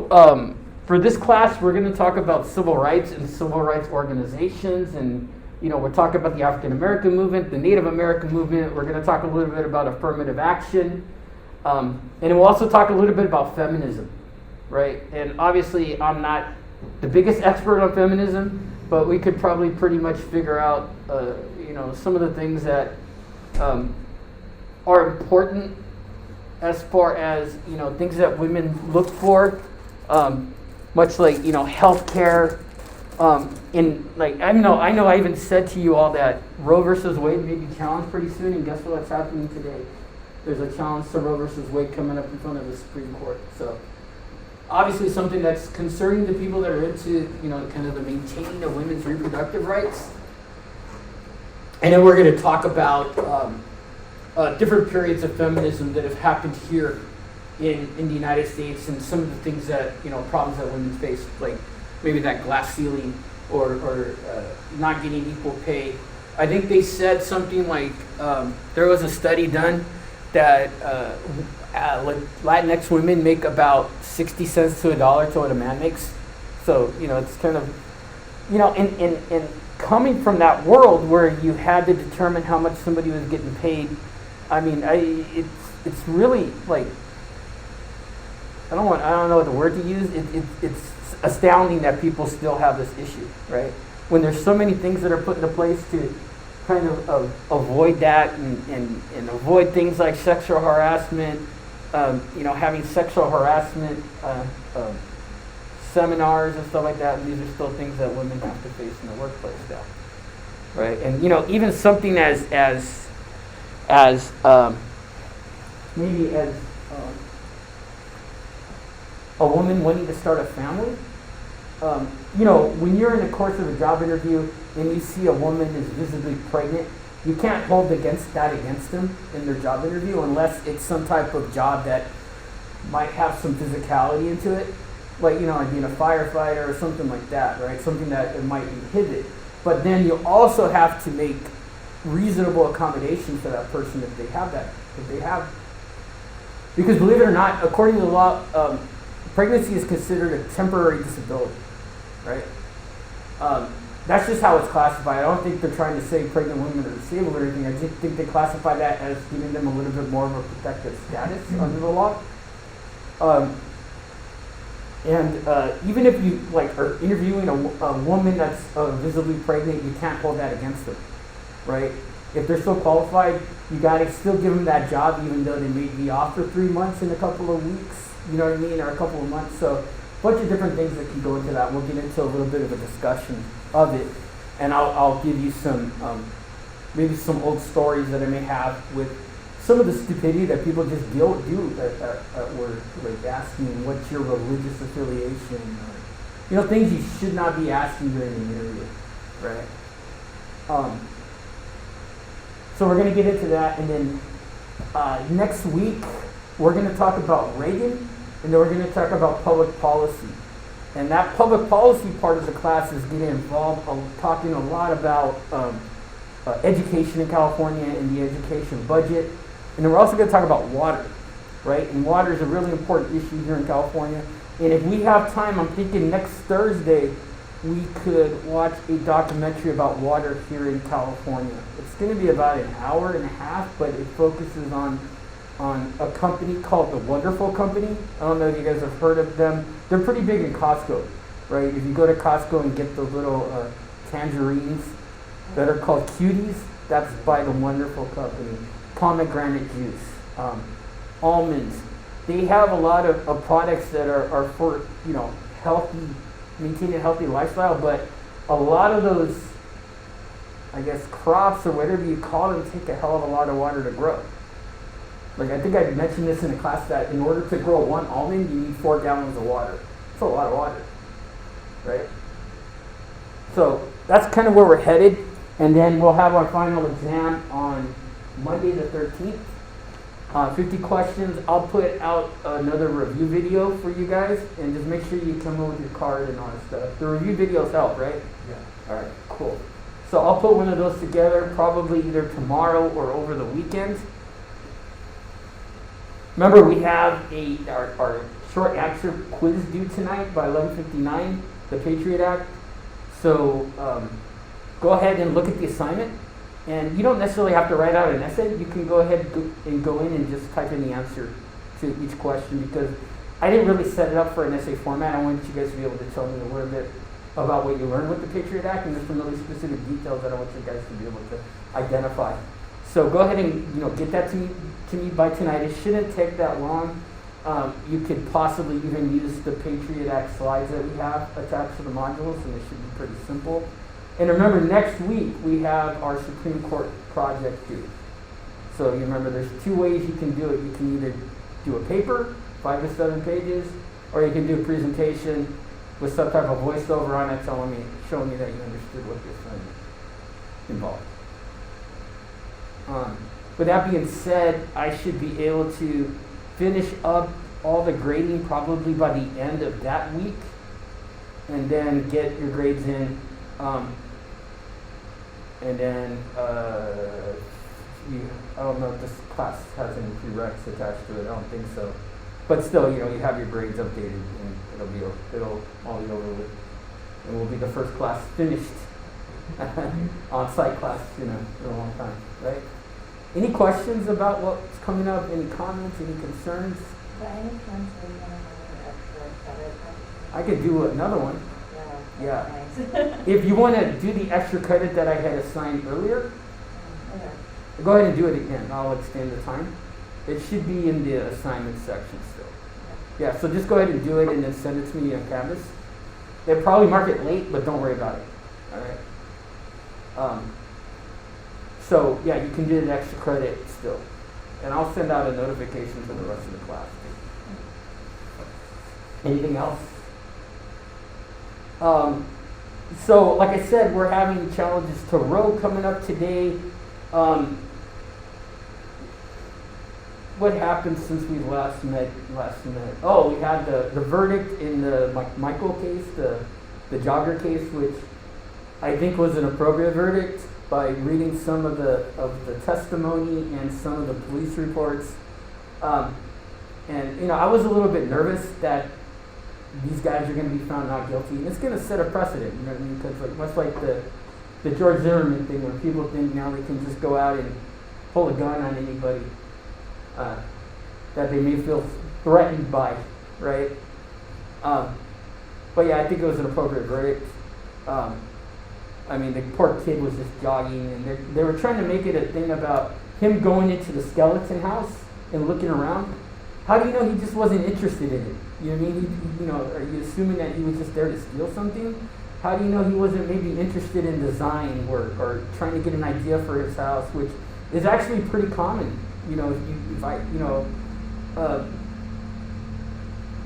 for this class, we're going to talk about civil rights and civil rights organizations, and we're talking about the African American movement, the Native American movement. We're going to talk a little bit about affirmative action, and we'll also talk a little bit about feminism, right? And obviously, I'm not the biggest expert on feminism, but we could probably pretty much figure out, some of the things that are important as far as things that women look for, much like healthcare. I know I even said to you all that Roe versus Wade may be challenged pretty soon, and guess what's happening today? There's a challenge to Roe versus Wade coming up in front of the Supreme Court. So obviously something that's concerning to people that are into kind of the maintaining of women's reproductive rights. And then we're going to talk about different periods of feminism that have happened here in the United States, and some of the things that, problems that women face, like maybe that glass ceiling or not getting equal pay. I think they said something like there was a study done that Latinx women make about 60 cents to $1 to what a man makes. So, it's kind of, in coming from that world where you had to determine how much somebody was getting paid, I mean, it's really like, I don't know what the word to use. It's astounding that people still have this issue, right? When there's so many things that are put into place to kind of avoid that and avoid things like sexual harassment, having sexual harassment seminars and stuff like that, and these are still things that women have to face in the workplace now, right? And even something as maybe as a woman wanting to start a family. When you're in the course of a job interview and you see a woman is visibly pregnant, you can't hold against them in their job interview unless it's some type of job that might have some physicality into it, like being a firefighter or something like that, right? Something that it might inhibit. But then you also have to make reasonable accommodation for that person if they have that. Because believe it or not, according to the law, pregnancy is considered a temporary disability, right? That's just how it's classified. I don't think they're trying to say pregnant women are disabled or anything. I just think they classify that as giving them a little bit more of a protective status under the law. Even if you are interviewing a woman that's visibly pregnant, you can't hold that against them, right? If they're still qualified, you gotta still give them that job, even though they may be off for 3 months in a couple of weeks, or a couple of months. So a bunch of different things that can go into that. We'll get into a little bit of a discussion of it, and I'll give you some maybe some old stories that I may have with some of the stupidity that people just do at work, like asking what's your religious affiliation, or things you should not be asking during an interview, right? So we're going to get into that, and then next week we're going to talk about Reagan, and then we're going to talk about public policy. And that public policy part of the class is getting involved talking a lot about education in California and the education budget. And then we're also going to talk about water, right? And water is a really important issue here in California. And if we have time, I'm thinking next Thursday, we could watch a documentary about water here in California. It's going to be about an hour and a half, but it focuses on a company called The Wonderful Company. I don't know if you guys have heard of them. They're pretty big in Costco, right? If you go to Costco and get the little tangerines that are called cuties, that's by The Wonderful Company. Pomegranate juice, almonds. They have a lot of products that are for healthy, maintaining a healthy lifestyle, but a lot of those, I guess, crops or whatever you call them take a hell of a lot of water to grow. Like, I think I mentioned this in a class that in order to grow one almond, you need 4 gallons of water. That's a lot of water, right? So that's kind of where we're headed, and then we'll have our final exam on Monday the 13th. 50 questions. I'll put out another review video for you guys, and just make sure you come in with your card and all that stuff. The review videos help, right? Yeah. All right, cool. So I'll put one of those together probably either tomorrow or over the weekend. Remember, we have our short answer quiz due tonight by 11:59, the Patriot Act. So go ahead and look at the assignment. And you don't necessarily have to write out an essay. You can go ahead and go in and just type in the answer to each question, because I didn't really set it up for an essay format. I wanted you guys to be able to tell me a little bit about what you learned with the Patriot Act, and there's some really specific details that I want you guys to be able to identify. So go ahead and get that to me by tonight. It shouldn't take that long. You could possibly even use the Patriot Act slides that we have attached to the modules, and it should be pretty simple. And remember, next week we have our Supreme Court project due. So you remember, there's two ways you can do it. You can either do a paper, 5 to 7 pages, or you can do a presentation with some type of voiceover on it showing me that you understood what the assignment involved. With that being said, I should be able to finish up all the grading probably by the end of that week, and then get your grades in. And then, I don't know if this class has any prereqs attached to it. I don't think so. But still, you have your grades updated, and it'll all be over with. And we'll be the first class finished on-site class in a long time, right? Any questions about what's coming up? Any comments? Any concerns? By any chance, are you going to have an extra credit? I could do another one. Yeah. Nice. If you want to do the extra credit that I had assigned earlier, Okay. go ahead and do it again. I'll extend the time. It should be in the assignment section still. Yeah, so just go ahead and do it and then send it to me on Canvas. They'll probably mark it late, but don't worry about it. All right. So yeah, you can do the extra credit still, and I'll send out a notification to the rest of the class. Anything else? So like I said, we're having challenges to row coming up today. What happened since we last met? Oh, we had the verdict in the Michael case, the jogger case, which I think was an appropriate verdict by reading some of the testimony and some of the police reports. And I was a little bit nervous that these guys are going to be found not guilty, and it's going to set a precedent. You know what I mean? Because much like the George Zimmerman thing, where people think now they can just go out and pull a gun on anybody that they may feel threatened by, right? But yeah, I think it was an appropriate verdict. I mean, the poor kid was just jogging, and they were trying to make it a thing about him going into the skeleton house and looking around. How do you know he just wasn't interested in it? You know what I mean? Are you assuming that he was just there to steal something? How do you know he wasn't maybe interested in design work or trying to get an idea for his house, which is actually pretty common.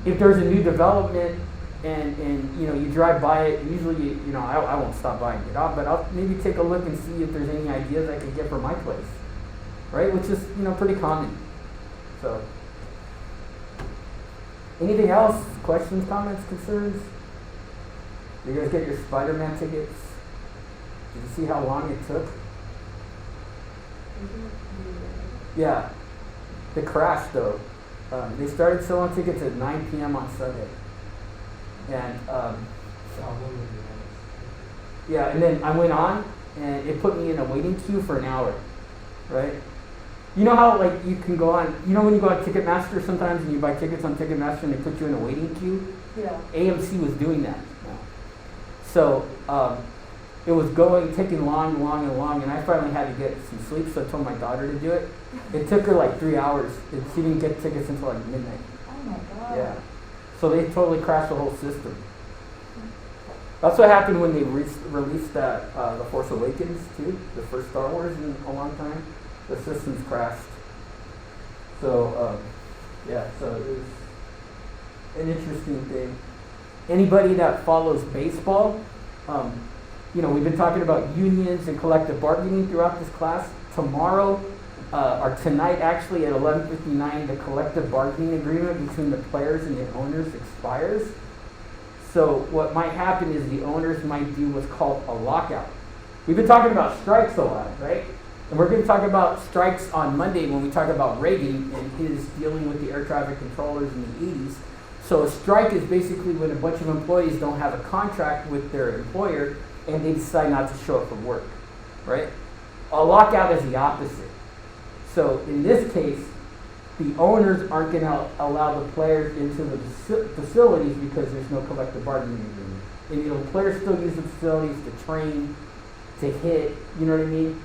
If there's a new development and you drive by it, usually I won't stop by and get out, but I'll maybe take a look and see if there's any ideas I could get for my place, right? Which is pretty common. So. Anything else? Questions, comments, concerns? You guys get your Spider-Man tickets? Did you see how long it took? Yeah. The crash, though. They started selling tickets at 9 p.m. on Sunday. And, yeah, and then I went on, and it put me in a waiting queue for an hour, right? You know how, you can go on, when you go on Ticketmaster sometimes and you buy tickets on Ticketmaster and they put you in a waiting queue? Yeah. AMC was doing that now. So, it was taking long, and I finally had to get some sleep, so I told my daughter to do it. It took her 3 hours. She didn't get tickets until midnight. Oh my God. Yeah. So they totally crashed the whole system. That's what happened when they released that, The Force Awakens, too, the first Star Wars in a long time. The systems crashed. So, so it was an interesting thing. Anybody that follows baseball, we've been talking about unions and collective bargaining throughout this class. Tomorrow, or tonight actually at 11:59, the collective bargaining agreement between the players and the owners expires. So what might happen is the owners might do what's called a lockout. We've been talking about strikes a lot, right? And we're going to talk about strikes on Monday when we talk about Reagan and his dealing with the air traffic controllers in the 80s. So a strike is basically when a bunch of employees don't have a contract with their employer and they decide not to show up for work, right? A lockout is the opposite. So in this case, the owners aren't going to allow the players into the facilities because there's no collective bargaining agreement. And the players still use the facilities to train, to hit, you know what I mean?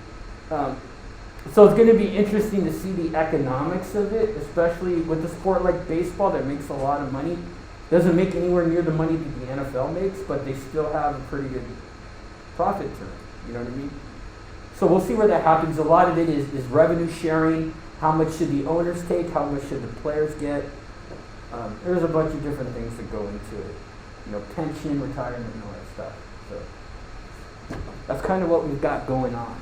So it's going to be interesting to see the economics of it, especially with a sport like baseball that makes a lot of money. Doesn't make anywhere near the money that the NFL makes, but they still have a pretty good profit to it, you know what I mean? So we'll see where that happens. A lot of it is revenue sharing. How much should the owners take? How much should the players get? There's a bunch of different things that go into it. You know, pension, retirement, and all that stuff. So that's kind of what we've got going on.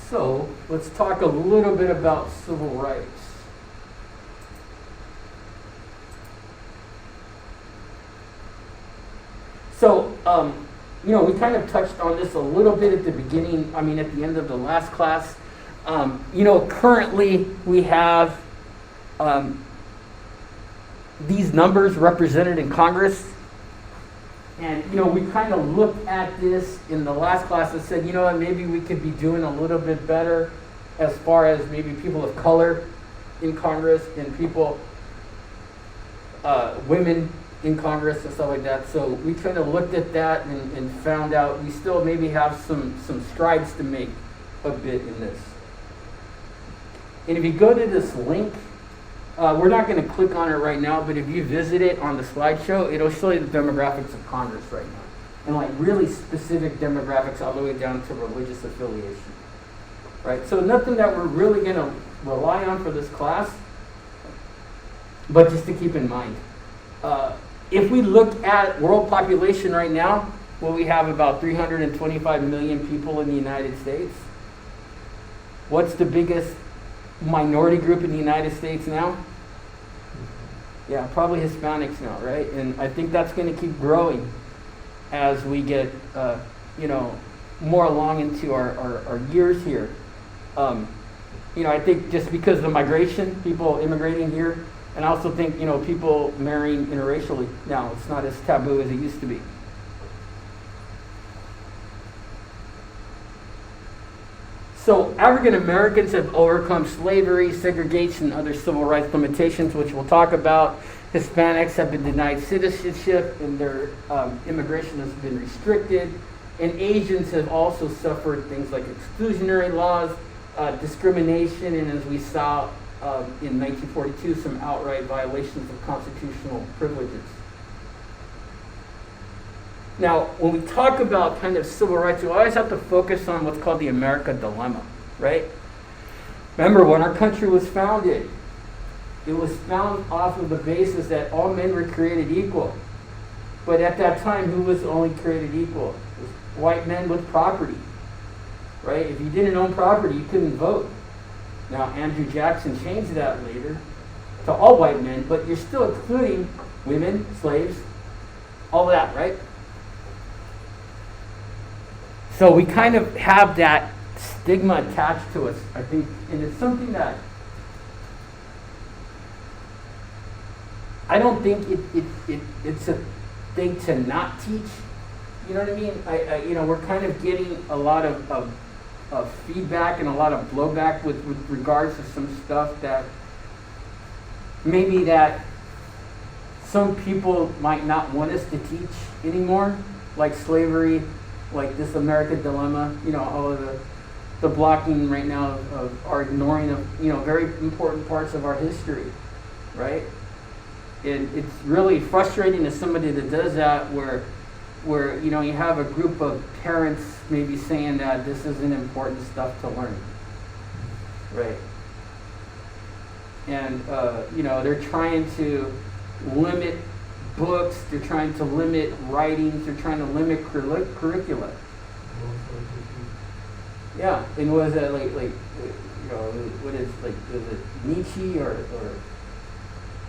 So let's talk a little bit about civil rights. So, you know, we kind of touched on this a little bit at the beginning, at the end of the last class. You know, currently we have these numbers represented in Congress. And, you know, we kind of looked at this in the last class and said, you know what, maybe we could be doing a little bit better as far as maybe people of color in Congress and people, women in Congress and stuff like that. So we kind of looked at that and found out we still maybe have some strides to make a bit in this. And if you go to this link, we're not going to click on it right now, but if you visit it on the slideshow, it'll show you the demographics of Congress right now. And like really specific demographics all the way down to religious affiliation. Right? So nothing that we're really going to rely on for this class, but just to keep in mind. If we look at world population right now, well, we have about 325 million people in the United States. What's the biggest minority group in the United States now? Yeah, probably Hispanics now, right? And I think that's going to keep growing as we get, you know, more along into our years here. You know, I think just because of the migration, people immigrating here, and I also think, you know, people marrying interracially now, it's not as taboo as it used to be. So African Americans have overcome slavery, segregation, and other civil rights limitations, which we'll talk about. Hispanics have been denied citizenship and their immigration has been restricted. And Asians have also suffered things like exclusionary laws, discrimination, and as we saw in 1942, some outright violations of constitutional privileges. Now, when we talk about kind of civil rights, we always have to focus on what's called the America dilemma, right? Remember, when our country was founded, it was founded off of the basis that all men were created equal. But at that time, who was only created equal? It was white men with property, right? If you didn't own property, you couldn't vote. Now, Andrew Jackson changed that later to all white men, but you're still including women, slaves, all that, right? So we kind of have that stigma attached to us, I think, and it's something that I don't think it's a thing to not teach. You know what I mean? You know, we're kind of getting a lot of feedback and a lot of blowback with regards to some stuff that maybe that some people might not want us to teach anymore, like slavery, like this America dilemma, you know, all of the blocking right now of our ignoring of, you know, very important parts of our history, right? And it's really frustrating as somebody that does that where you know, you have a group of parents maybe saying that this isn't important stuff to learn, right? And, you know, they're trying to limit books, they're trying to limit writings, they're trying to limit curricula. Yeah, and was it like you know, what is it Nietzsche or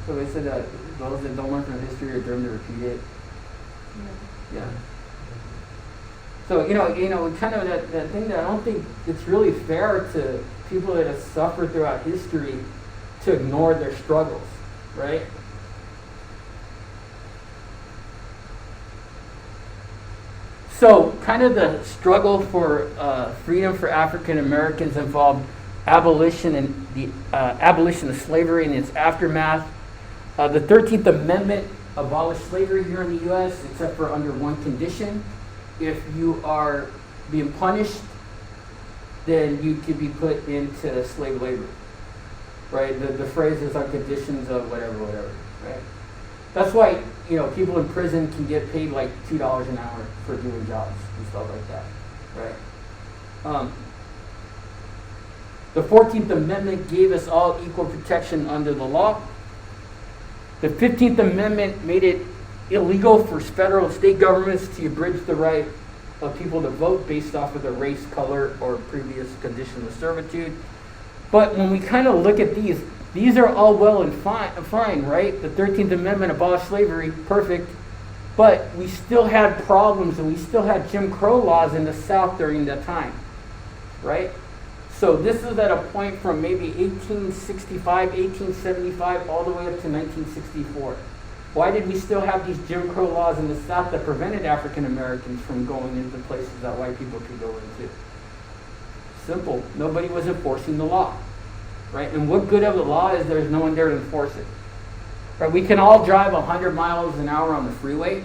so they said that those that don't learn from history are doomed to repeat it. Yeah. So you know, kind of that thing that I don't think it's really fair to people that have suffered throughout history to ignore their struggles, right? So, kind of the struggle for freedom for African Americans involved abolition and the abolition of slavery and its aftermath. The 13th Amendment abolished slavery here in the U.S. except for under one condition. If you are being punished, then you could be put into slave labor, right? The phrase is on conditions of whatever, right? That's why, people in prison can get paid like $2 an hour for doing jobs and stuff like that, right? The 14th Amendment gave us all equal protection under the law. The 15th Amendment made it illegal for federal and state governments to abridge the right of people to vote based off of their race, color, or previous condition of servitude. But when we kind of look at these are all well and fine, right? The 13th Amendment abolished slavery, perfect. But we still had problems, and we still had Jim Crow laws in the South during that time, right? So this is at a point from maybe 1865, 1875, all the way up to 1964. Why did we still have these Jim Crow laws in the South that prevented African Americans from going into places that white people could go into? Simple. Nobody was enforcing the law, right? And what good of the law is there's no one there to enforce it? Right? We can all drive 100 miles an hour on the freeway.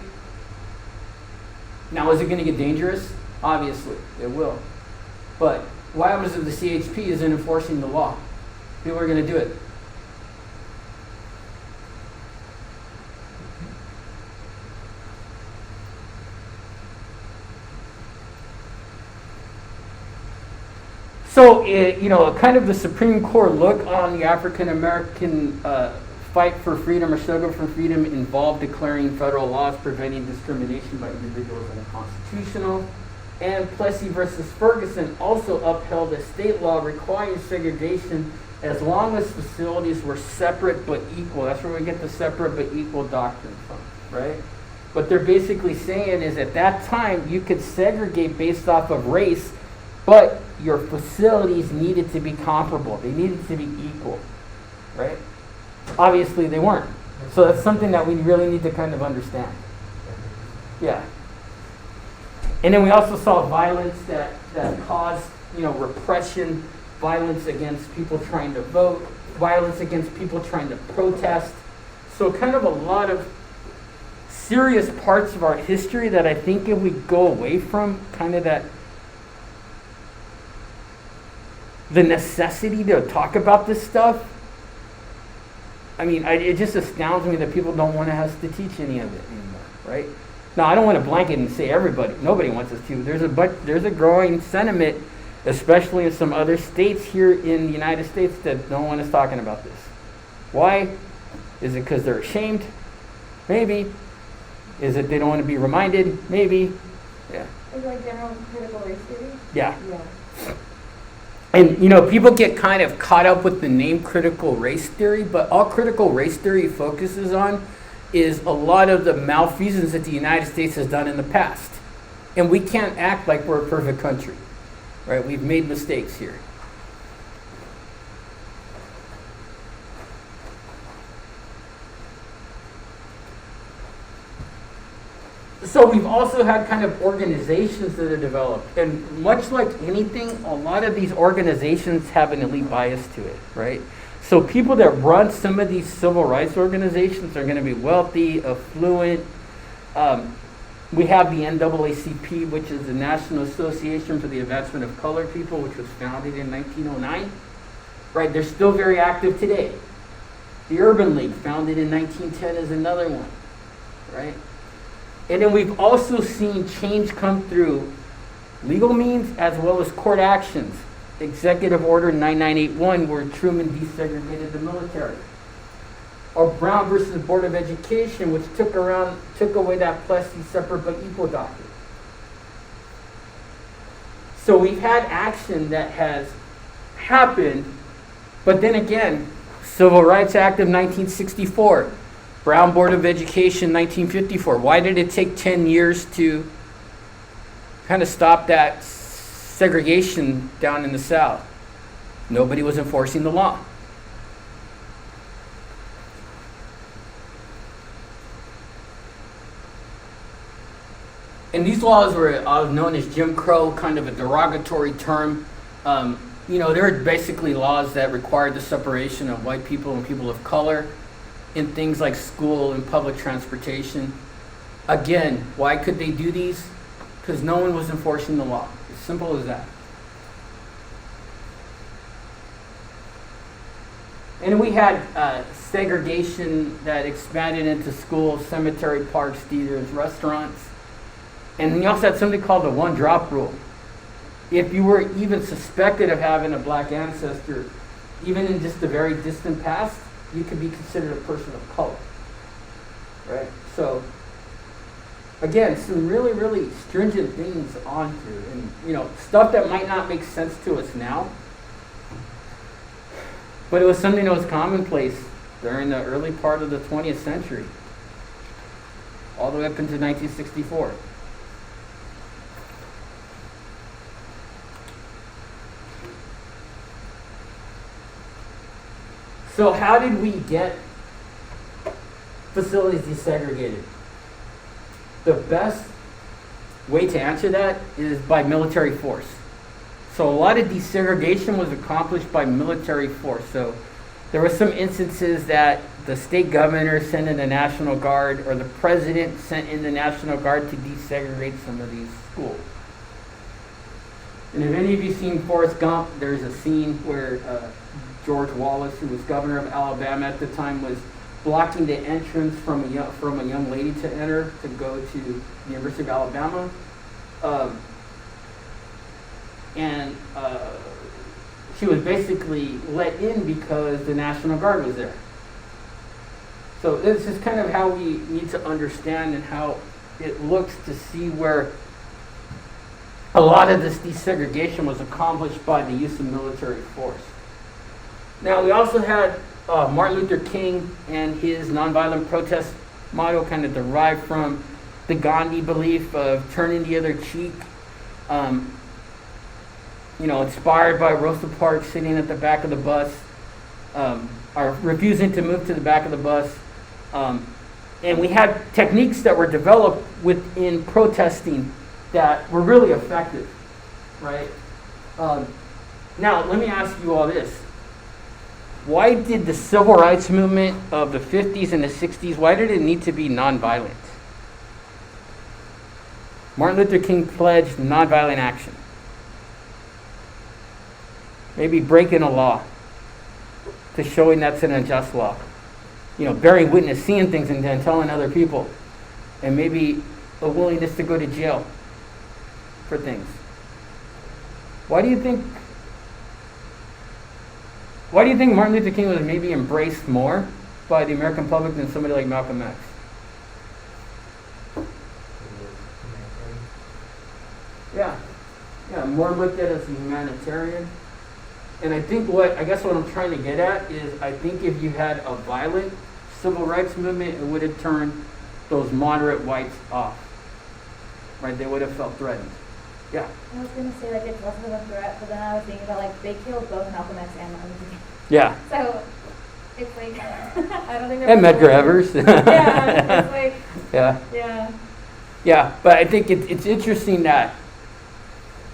Now, is it going to get dangerous? Obviously, it will. But what happens if the CHP isn't enforcing the law? People are going to do it. So, kind of the Supreme Court look on the African American fight for freedom or struggle for freedom involved declaring federal laws preventing discrimination by individuals unconstitutional. And Plessy versus Ferguson also upheld a state law requiring segregation as long as facilities were separate but equal. That's where we get the separate but equal doctrine from, right? What they're basically saying is at that time you could segregate based off of race, but your facilities needed to be comparable. They needed to be equal, right? Obviously they weren't. So that's something that we really need to kind of understand. Yeah. And then we also saw violence that caused, repression, violence against people trying to vote, violence against people trying to protest. So kind of a lot of serious parts of our history that I think if we go away from kind of the necessity to talk about this stuff, I mean, it just astounds me that people don't want us to teach any of it anymore, right? Now, I don't want to blanket and say everybody. Nobody wants us to. There's a growing sentiment, especially in some other states here in the United States, that don't want us talking about this. Why? Is it because they're ashamed? Maybe. Is it they don't want to be reminded? Maybe. Yeah. Is like general critical race theory? Yeah. Yeah. And, people get kind of caught up with the name critical race theory, but all critical race theory focuses on is a lot of the malfeasance that the United States has done in the past. And we can't act like we're a perfect country, right? We've made mistakes here. So we've also had kind of organizations that are developed. And much like anything, a lot of these organizations have an elite bias to it, right? So people that run some of these civil rights organizations are going to be wealthy, affluent. We have the NAACP, which is the National Association for the Advancement of Colored People, which was founded in 1909. Right, they're still very active today. The Urban League, founded in 1910, is another one, right? And then we've also seen change come through legal means as well as court actions. Executive Order 9981, where Truman desegregated the military. Or Brown versus Board of Education, which took away that Plessy separate but equal doctrine. So we've had action that has happened, but then again, Civil Rights Act of 1964, Brown Board of Education 1954. Why did it take 10 years to kind of stop that segregation down in the South? Nobody was enforcing the law. And these laws were known as Jim Crow, kind of a derogatory term. They were basically laws that required the separation of white people and people of color in things like school and public transportation. Again, why could they do these? Because no one was enforcing the law. As simple as that. And we had segregation that expanded into schools, cemetery, parks, theaters, restaurants. And we also had something called the one-drop rule. If you were even suspected of having a black ancestor, even in just the very distant past, you could be considered a person of color. Right? So, again, some really, really stringent things on here. And, stuff that might not make sense to us now. But it was something that was commonplace during the early part of the 20th century, all the way up into 1964. So how did we get facilities desegregated? The best way to answer that is by military force. So a lot of desegregation was accomplished by military force. So there were some instances that the state governor sent in the National Guard or the president sent in the National Guard to desegregate some of these schools. And if any of you seen Forrest Gump, there's a scene where George Wallace, who was governor of Alabama at the time, was blocking the entrance from a young lady to enter to go to the University of Alabama. And she was basically let in because the National Guard was there. So this is kind of how we need to understand and how it looks to see where a lot of this desegregation was accomplished by the use of military force. Now we also had Martin Luther King and his nonviolent protest motto kind of derived from the Gandhi belief of turning the other cheek. Inspired by Rosa Parks sitting at the back of the bus, or refusing to move to the back of the bus. And we had techniques that were developed within protesting that were really effective, right? Now, let me ask you all this. Why did the civil rights movement of the 50s and the 60s, why did it need to be nonviolent? Martin Luther King pledged nonviolent action. Maybe breaking a law to showing that's an unjust law. Bearing witness, seeing things and then telling other people. And maybe a willingness to go to jail for things. Why do you think Martin Luther King was maybe embraced more by the American public than somebody like Malcolm X? Yeah, more looked at as a humanitarian. And I guess what I'm trying to get at is I think if you had a violent civil rights movement, it would have turned those moderate whites off. Right? They would have felt threatened. Yeah. I was going to say, it's less of a threat, but then I was thinking about, they killed both Malcolm X and Martin Luther King. Yeah. So, it's like, I don't think And Medgar Evers. Yeah, it's like, yeah. Yeah, but I think it's interesting that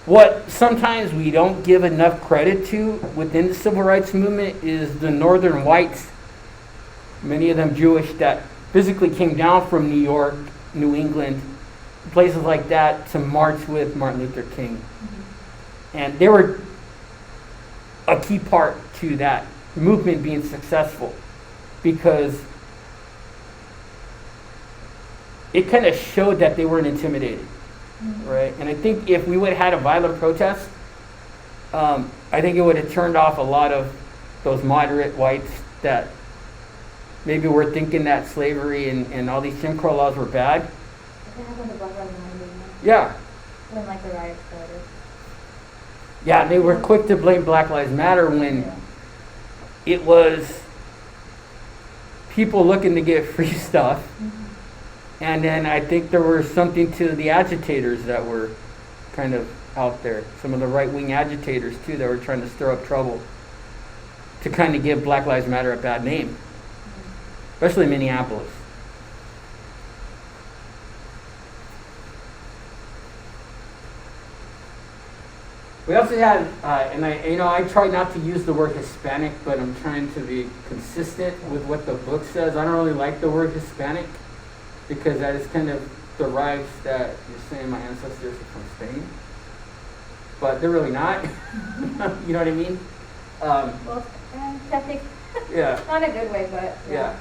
what sometimes we don't give enough credit to within the civil rights movement is the northern whites, many of them Jewish, that physically came down from New York, New England, places like that to march with Martin Luther King. Mm-hmm. And they were a key part to that movement being successful because it kind of showed that they weren't intimidated. Right, and I think if we would have had a violent protest, I think it would have turned off a lot of those moderate whites that maybe were thinking that slavery and all these Jim Crow laws were bad. It happened to Black Lives Matter movement. Yeah. When the riots started. Yeah, they were quick to blame Black Lives Matter when it was people looking to get free stuff. Mm-hmm. And then I think there was something to the agitators that were kind of out there. Some of the right-wing agitators, too, that were trying to stir up trouble to kind of give Black Lives Matter a bad name, especially Minneapolis. We also had, and I try not to use the word Hispanic, but I'm trying to be consistent with what the book says. I don't really like the word Hispanic because that is kind of derives that you're saying my ancestors are from Spain, but they're really not. You know what I mean? Well, technic. Yeah. Not in a good way, but Yeah.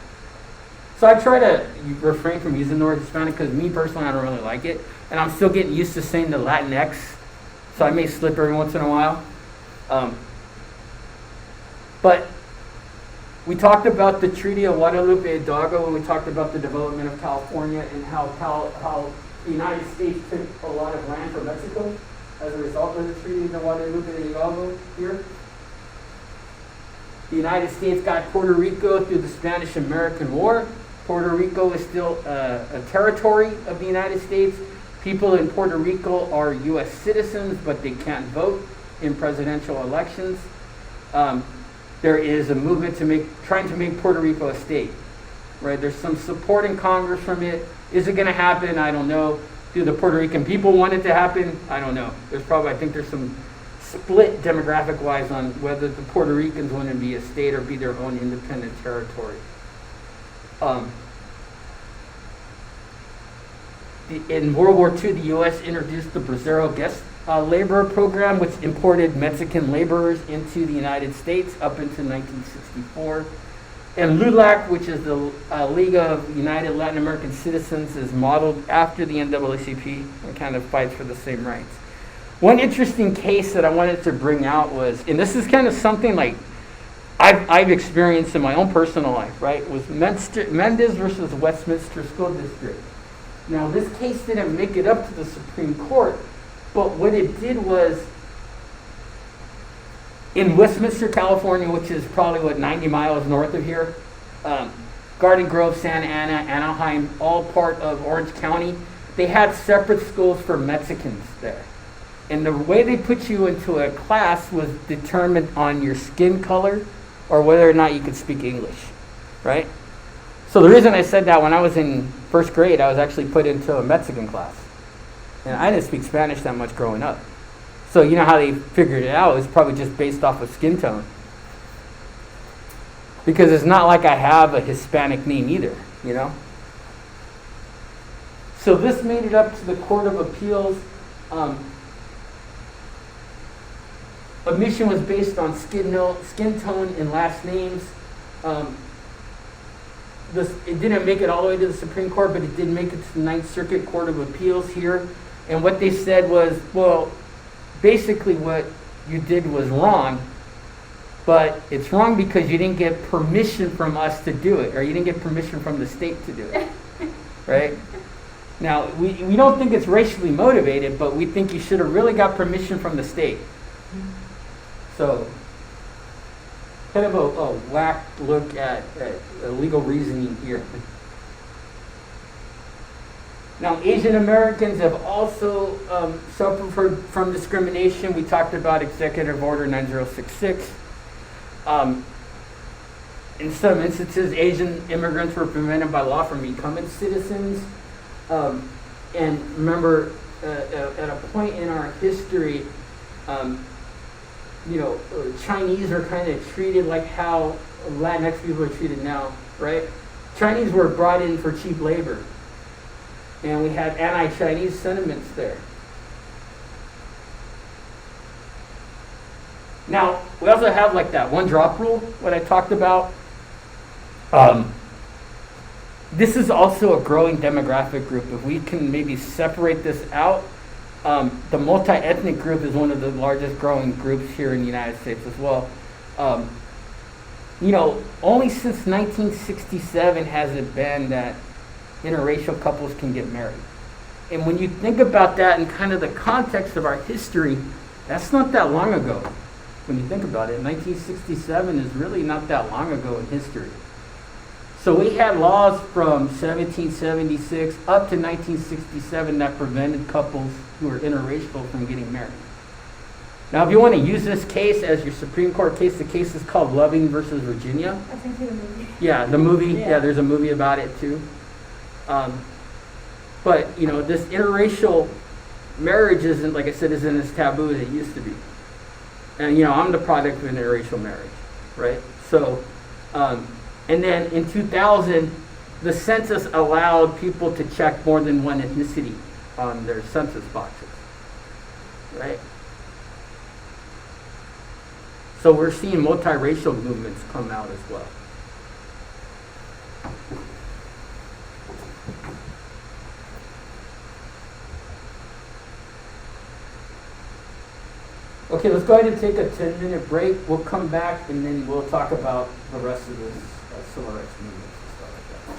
So I try to refrain from using the word Hispanic because me personally, I don't really like it. And I'm still getting used to saying the Latinx, so I may slip every once in a while. But we talked about the Treaty of Guadalupe Hidalgo when we talked about the development of California and how the United States took a lot of land from Mexico as a result of the Treaty of Guadalupe Hidalgo here. The United States got Puerto Rico through the Spanish-American War. Puerto Rico is still a territory of the United States. People in Puerto Rico are U.S. citizens, but they can't vote in presidential elections. There is a movement trying to make Puerto Rico a state. Right? There's some support in Congress from it. Is it going to happen? I don't know. Do the Puerto Rican people want it to happen? I don't know. I think there's some split demographic-wise on whether the Puerto Ricans want to be a state or be their own independent territory. In World War II, the U.S. introduced the Bracero guest labor program, which imported Mexican laborers into the United States up until 1964. And LULAC, which is the League of United Latin American Citizens, is modeled after the NAACP and kind of fights for the same rights. One interesting case that I wanted to bring out was, and this is kind of something like I've experienced in my own personal life, right, was Mendez versus Westminster School District. Now, this case didn't make it up to the Supreme Court, but what it did was, in Westminster, California, which is probably, 90 miles north of here, Garden Grove, Santa Ana, Anaheim, all part of Orange County, they had separate schools for Mexicans there. And the way they put you into a class was determined on your skin color or whether or not you could speak English, right? So the reason I said that, when I was in first grade, I was actually put into a Mexican class. And I didn't speak Spanish that much growing up. So you know how they figured it out? It was probably just based off of skin tone. Because it's not like I have a Hispanic name either, you know? So this made it up to the Court of Appeals. Admission was based on skin tone and last names. It didn't make it all the way to the Supreme Court, but it did make it to the Ninth Circuit Court of Appeals here. And what they said was, well, basically what you did was wrong, but it's wrong because you didn't get permission from us to do it, or you didn't get permission from the state to do it, right? Now, we don't think it's racially motivated, but we think you should have really got permission from the state. So, kind of a whack look at legal reasoning here. Now, Asian Americans have also suffered from discrimination. We talked about Executive Order 9066. In some instances, Asian immigrants were prevented by law from becoming citizens. And remember, at a point in our history, Chinese are kind of treated like how Latinx people are treated now, right? Chinese were brought in for cheap labor. And we had anti-Chinese sentiments there. Now, we also have like that one drop rule, what I talked about. This is also a growing demographic group. If we can maybe separate this out, the multi-ethnic group is one of the largest growing groups here in the United States as well. Only since 1967 has it been that interracial couples can get married. And when you think about that in kind of the context of our history, that's not that long ago. When you think about it, 1967 is really not that long ago in history. So we had laws from 1776 up to 1967 that prevented couples who were interracial from getting married. Now, if you want to use this case as your Supreme Court case, the case is called Loving versus Virginia. I think the movie. Yeah, the movie. Yeah. Yeah, there's a movie about it too. But this interracial marriage isn't, like I said, isn't as taboo as it used to be. And, I'm the product of interracial marriage, right? So, and then in 2000, the census allowed people to check more than one ethnicity on their census boxes, right? So we're seeing multiracial movements come out as well. Okay, let's go ahead and take a 10-minute break. We'll come back and then we'll talk about the rest of this civil rights movements and stuff like that.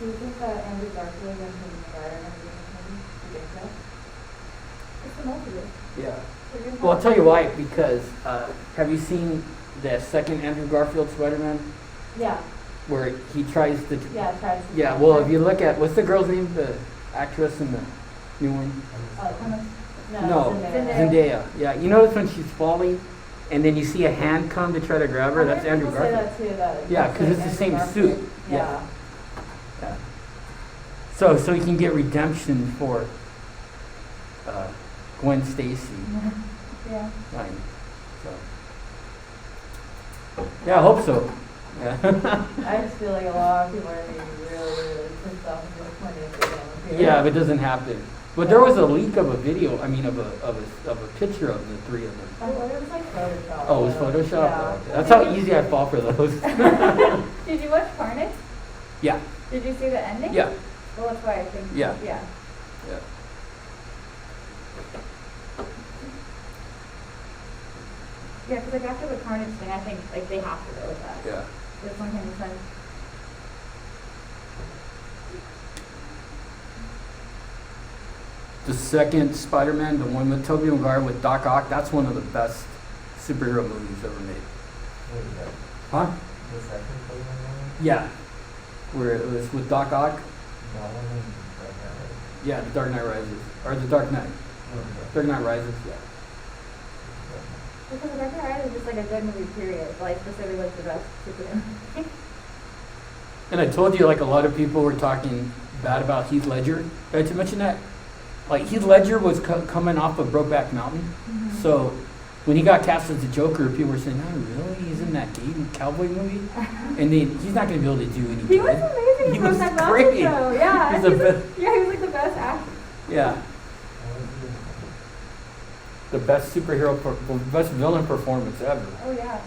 Do you think that Andrew Garfield and Tobey Maguire are going to be in this movie? Do you think so? It's the multiverse. Yeah. So you're Well, I'll not- tell you why. Because have you seen the second Andrew Garfield Spider-Man Yeah, where he tries to? yeah, try to. Yeah. Well, if you look at what's the girl's name, the actress in the new one? No, Zendaya. Yeah. You notice when she's falling, and then you see a hand come to try to grab her. That's Andrew Garfield. Say that too, that Yeah, looks 'cause like it's the Andrew same Garfield. suit. Yeah. Yeah. So you can get redemption for Gwen Stacy. Yeah. Fine. So. Yeah, I hope so. Yeah. I just feel like a lot of people are going to be really pissed off and disappointed if they don't appear. Yeah, if it doesn't happen. But there was a leak of a video. I mean, of a picture of the three of them. It was like Photoshop. Oh, it was Photoshop. Yeah. Oh, okay. That's how easy I fall for those. Did you watch Carnage? Yeah. Did you see the ending? Yeah. Well, that's why I think. Yeah. Yeah. Yeah. Yeah, because like after the Carnage thing, I think like they have to go with that. Yeah. This one can sense. The second Spider-Man, the one with Tobey Maguire with Doc Ock, that's one of the best superhero movies ever made. What is that? Huh? The second Spider-Man movie? Yeah. Where it was with Doc Ock. That one and Dark Knight Rises. Yeah, The Dark Knight Rises. Or The Dark Knight. What is that? Dark Knight Rises, yeah. Because the Dark Knight Rises is just like a good movie, period. But like specifically like the best superhero movie. And I told you, like, a lot of people were talking bad about Heath Ledger. Did I mention that? Like, Heath Ledger was coming off of Brokeback Mountain. Mhm. So when he got cast as the Joker, people were saying, "Oh, really? He's in that gay cowboy movie?" And then he's not going to be able to do anything. He was amazing He in was Brokeback Mountain great. though. Yeah. He's the best. Yeah, he was like the best actor. Yeah, What was it? the best superhero, the best villain performance ever. Oh yeah.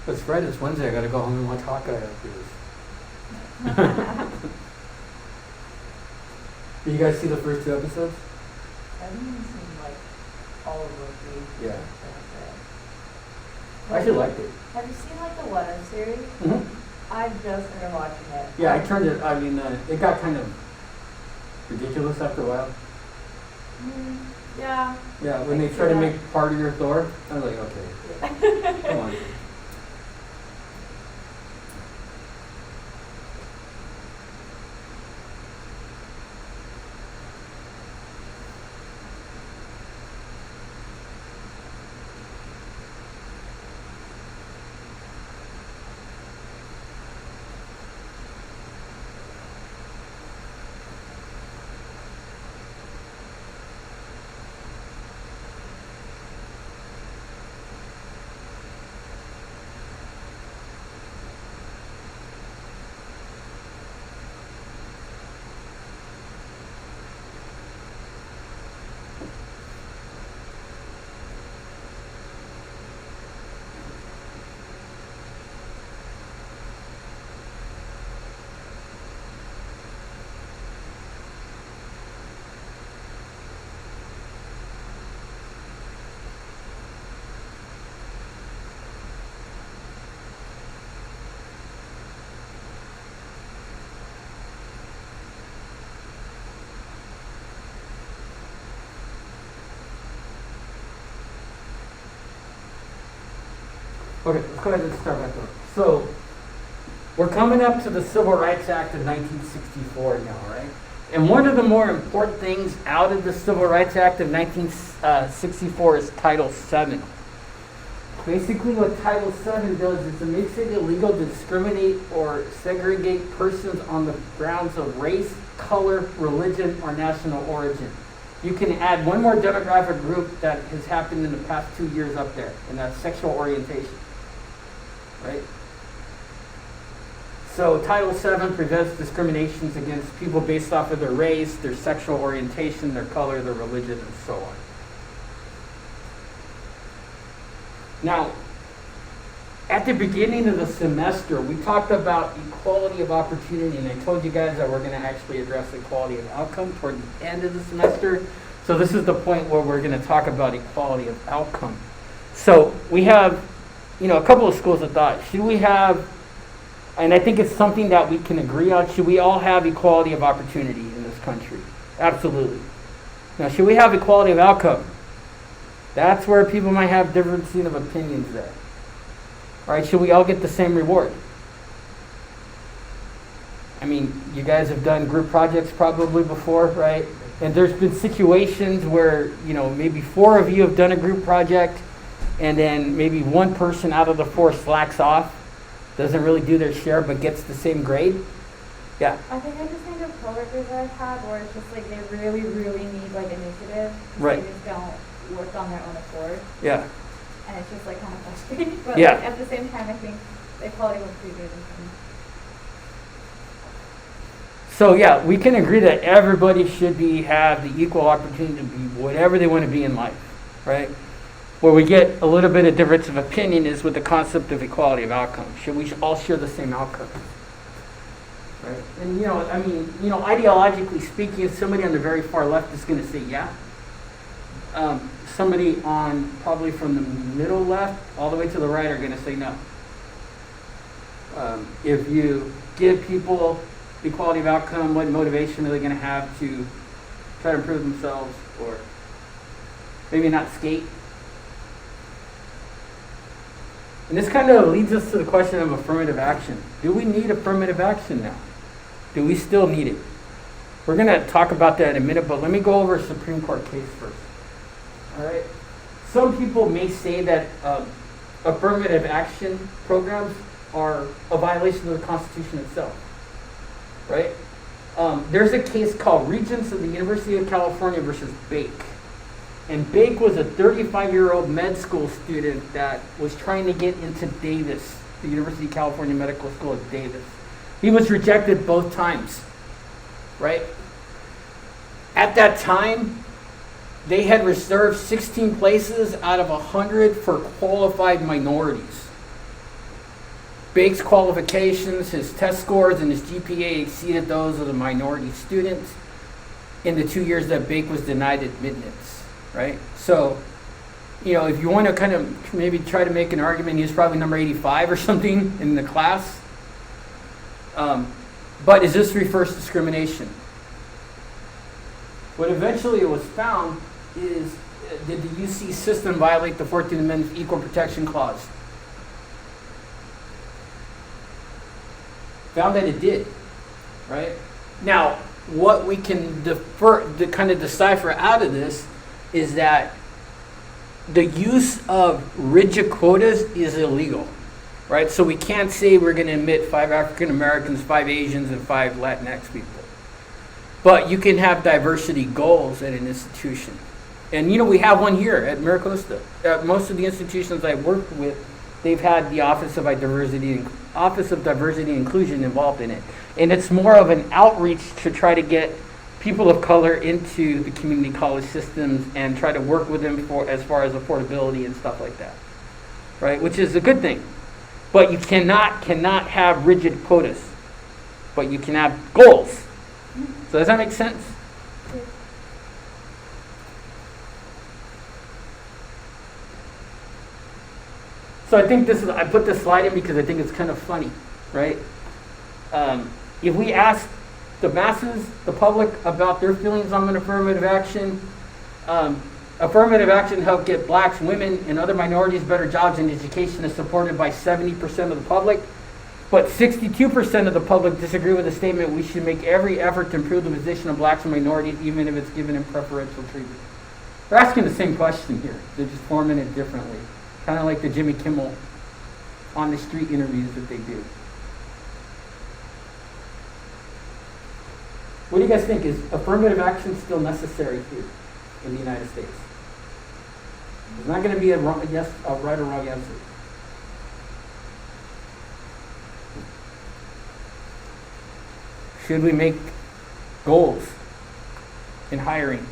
It's Friday, it's Wednesday. I got to go home and watch Hawkeye after this. Did you guys see the first two episodes? I haven't even seen like all of Loki. Yeah. I actually liked it. Have you seen like the What If series? Mm-hmm. I just started watching it. Yeah, I turned it. I mean, it got kind of ridiculous after a while. Yeah. Yeah, when they try to make part of your Thor, I was like, okay, come on. Okay, let's go ahead and start back up. So, We're coming up to the Civil Rights Act of 1964 now, right? And one of the more important things out of the Civil Rights Act of 1964 is Title VII. Basically what Title VII does is it makes it illegal to discriminate or segregate persons on the grounds of race, color, religion, or national origin. You can add one more demographic group that has happened in the past 2 years up there, and that's sexual orientation, right? So Title VII prevents discriminations against people based off of their race, their sexual orientation, their color, their religion, and so on. Now, at the beginning of the semester, we talked about equality of opportunity, and I told you guys that we're going to actually address equality of outcome toward the end of the semester. So this is the point where we're going to talk about equality of outcome. So we have, a couple of schools of thought. Should we have, and I think it's something that we can agree on, should we all have equality of opportunity in this country? Absolutely. Now, should we have equality of outcome? That's where people might have differences of opinions there. All right, should we all get the same reward? I mean, you guys have done group projects probably before, right? And there's been situations where, maybe 4 of you have done a group project, and then maybe one person out of the 4 slacks off, doesn't really do their share, but gets the same grade. Yeah. I think I just think of coworkers that I've had where it's just like they really, really need like initiative. Right. They just don't work on their own accord. Yeah. And it's just like kind of frustrating. But Yeah. like, at the same time, I think the equality was pretty good. So yeah, we can agree that everybody should have the equal opportunity to be whatever they want to be in life, right? Where we get a little bit of difference of opinion is with the concept of equality of outcome. Should we all share the same outcome? Right? And ideologically speaking, somebody on the very far left is going to say yeah. Somebody on probably from the middle left all the way to the right are going to say no. If you give people equality of outcome, what motivation are they going to have to try to improve themselves, or maybe not skate? And this kind of leads us to the question of affirmative action. Do we need affirmative action now? Do we still need it? We're going to talk about that in a minute, but let me go over a Supreme Court case first. All right. Some people may say that affirmative action programs are a violation of the Constitution itself. Right? There's a case called Regents of the University of California versus Bake. And Bake was a 35-year-old med school student that was trying to get into Davis, the University of California Medical School at Davis. He was rejected both times, right? At that time, they had reserved 16 places out of 100 for qualified minorities. Bake's qualifications, his test scores, and his GPA exceeded those of the minority students in the 2 years that Bake was denied admittance, right? So, if you want to kind of maybe try to make an argument, he was probably number 85 or something in the class. But is this reverse discrimination? What eventually it was found is, did the UC system violate the 14th Amendment's Equal Protection Clause? Found that it did, right? Now, what we can decipher out of this is that the use of rigid quotas is illegal, right? So we can't say we're going to admit 5 African Americans, 5 Asians, and 5 Latinx people. But you can have diversity goals at an institution. And we have one here at Maricosta. Most of the institutions I work with, they've had the Office of Diversity and Inclusion involved in it. And it's more of an outreach to try to get people of color into the community college systems and try to work with them as far as affordability and stuff like that, right? Which is a good thing. But you cannot have rigid quotas, but you can have goals. So does that make sense? So I think I put this slide in because I think it's kind of funny, right? If we ask the masses, the public, about their feelings on affirmative action helped get blacks, women, and other minorities better jobs and education is supported by 70% of the public. But 62% of the public disagree with the statement, we should make every effort to improve the position of blacks and minorities, even if it's given in preferential treatment. They're asking the same question here. They're just forming it differently. Kind of like the Jimmy Kimmel on the street interviews that they do. What do you guys think? Is affirmative action still necessary here in the United States? There's not going to be a right or wrong answer. Should we make goals in hiring?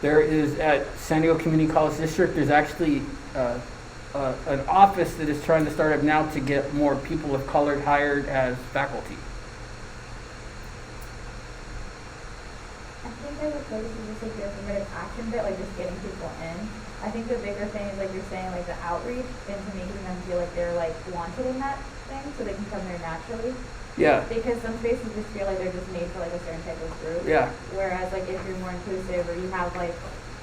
There is at San Diego Community College District, there's actually an office that is trying to start up now to get more people of color hired as faculty. I think I would focus on just like the affirmative action bit, like just getting people in. I think the bigger thing is like you're saying, like the outreach into making them feel like they're like wanted in that thing, so they can come there naturally. Yeah, Because some spaces just feel like they're just made for like a certain type of group. yeah, Whereas like if you're more inclusive or you have like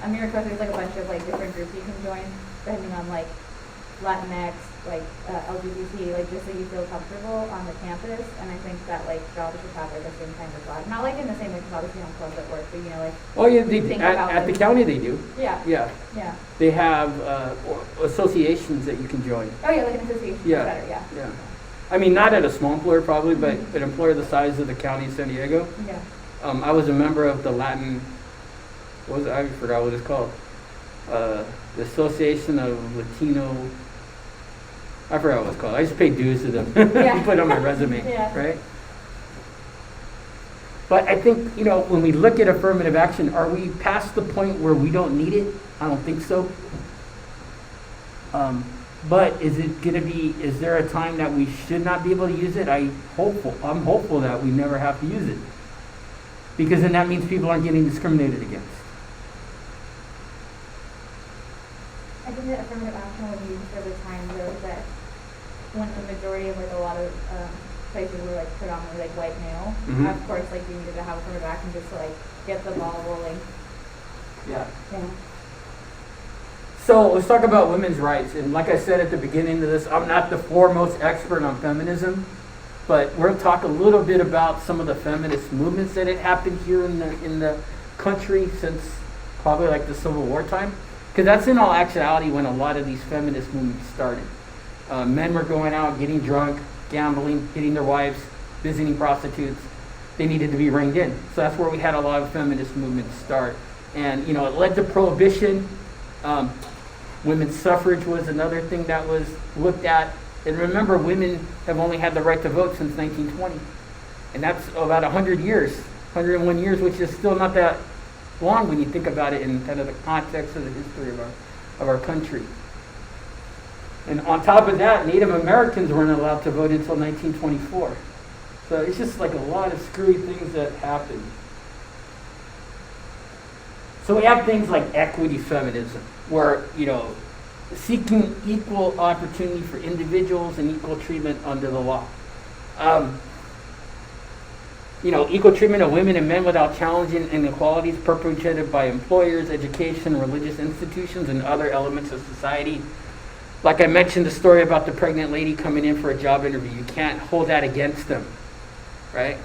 America, there's like a bunch of like different groups you can join depending on like Latinx, like LGBT, like just so you feel comfortable on the campus. And I think that like jobs should have like the same kind of vibe. Not like in the same way because obviously on clubs at work, but you know like oh yeah, they, Think about at the it. county they do. yeah, Yeah, yeah. they have associations that you can join. Oh yeah, like an association is Yeah. better, yeah. Yeah, I mean not at a small employer probably, but an employer the size of the county of San Diego. Yeah. I was a member of the Latin, what was it? I forgot what it's called. The Association of Latino, I forgot what it's called. I just paid dues to them. Yeah. Put it on my resume, Yeah. right? But I think, you know, when we look at affirmative action, are we past the point where we don't need it? I don't think so. But is it going to be, is there a time that we should not be able to use it? I'm hopeful that we never have to use it. Because then that means people aren't getting discriminated against. I think that affirmative action was used for the time though that when the majority of like a lot of places were like predominantly like white male. Mhm. Of course, like you needed to have affirmative action just to like get the ball rolling. Yeah. Yeah. So let's talk about women's rights. And like I said at the beginning of this, I'm not the foremost expert on feminism, but we're going to talk a little bit about some of the feminist movements that had happened here in the country since probably like the Civil War time. Because that's in all actuality when a lot of these feminist movements started. Men were going out, getting drunk, gambling, hitting their wives, visiting prostitutes. They needed to be reined in. So that's where we had a lot of feminist movements start. And, you know, it led to prohibition. Women's suffrage was another thing that was looked at. And remember, women have only had the right to vote since 1920. And that's about 100 years, 101 years, which is still not that long when you think about it in kind of the context of the history of our country. And on top of that, Native Americans weren't allowed to vote until 1924. So it's just like a lot of screwy things that happened. So we have things like equity feminism, where, you know, seeking equal opportunity for individuals and equal treatment under the law. You know, equal treatment of women and men without challenging inequalities perpetrated by employers, education, religious institutions, and other elements of society. Like I mentioned, the story about the pregnant lady coming in for a job interview. You can't hold that against them, right?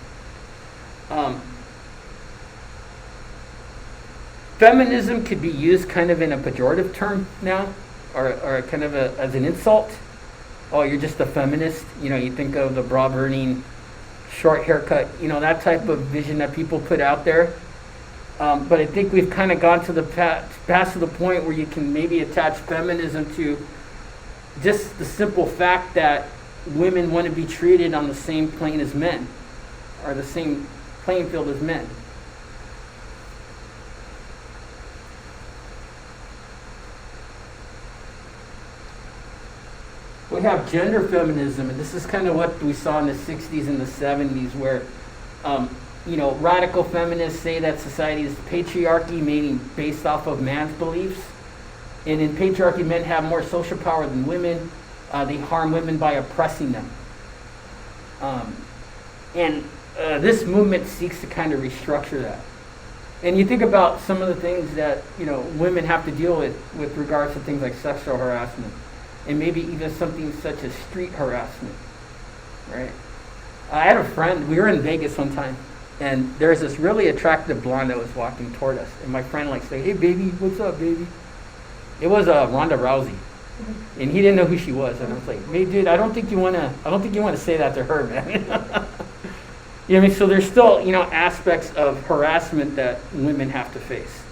Feminism could be used kind of in a pejorative term now, or kind of as an insult. Oh, you're just a feminist. You know, you think of the bra-burning, short haircut, you know, that type of vision that people put out there. But I think we've kind of gone to the past to the point where you can maybe attach feminism to just the simple fact that women want to be treated on the same plane as men, or the same playing field as men. We have gender feminism, and this is kind of what we saw in the 60s and the 70s, where, you know, radical feminists say that society is patriarchy, meaning based off of man's beliefs. And in patriarchy, men have more social power than women. They harm women by oppressing them. This movement seeks to kind of restructure that. And you think about some of the things that, you know, women have to deal with regards to things like sexual harassment. and maybe even something such as street harassment, right? I had a friend, we were in Vegas one time, and there's this really attractive blonde that was walking toward us, and my friend like said, "Hey baby, what's up baby?" It was Ronda Rousey, and he didn't know who she was, and I was like, "Hey dude, I don't think you wanna say that to her, man." You know what I mean? So there's still, aspects of harassment that women have to face.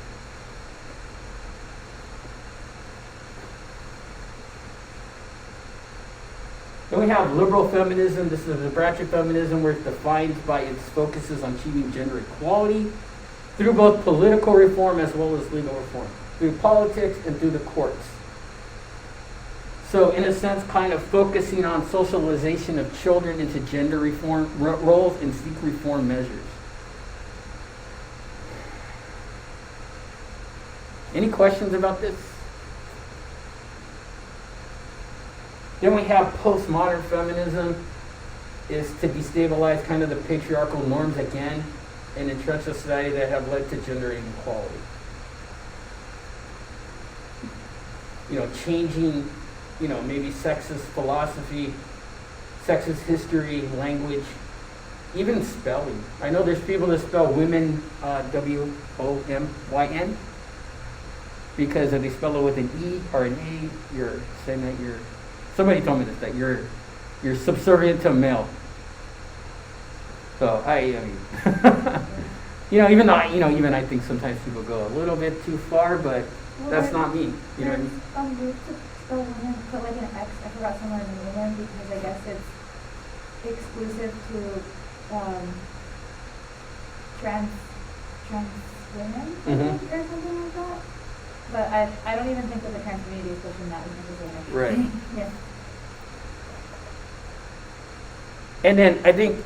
Then we have liberal feminism. This is a branch of feminism where it's defined by its focuses on achieving gender equality through both political reform as well as legal reform, through politics and through the courts. So in a sense, kind of focusing on socialization of children into gender reform roles and seek reform measures. Any questions about this? Then we have postmodern feminism, is to destabilize kind of the patriarchal norms again and entrench a society that have led to gender inequality. Changing, maybe sexist philosophy, sexist history, language, even spelling. I know there's people that spell women W-O-M-Y-N, because if they spell it with an E or an A, you're saying that somebody told me this, that you're subservient to a male. So I mean, even though even I think sometimes people go a little bit too far, but that's not me. You know what I mean? Some groups spell women, put like an X, I forgot somewhere in the women, because I guess it's exclusive to trans women, I think, or something like that. But I don't even think that the trans community is pushing that necessarily. Right. Yeah. And then I think,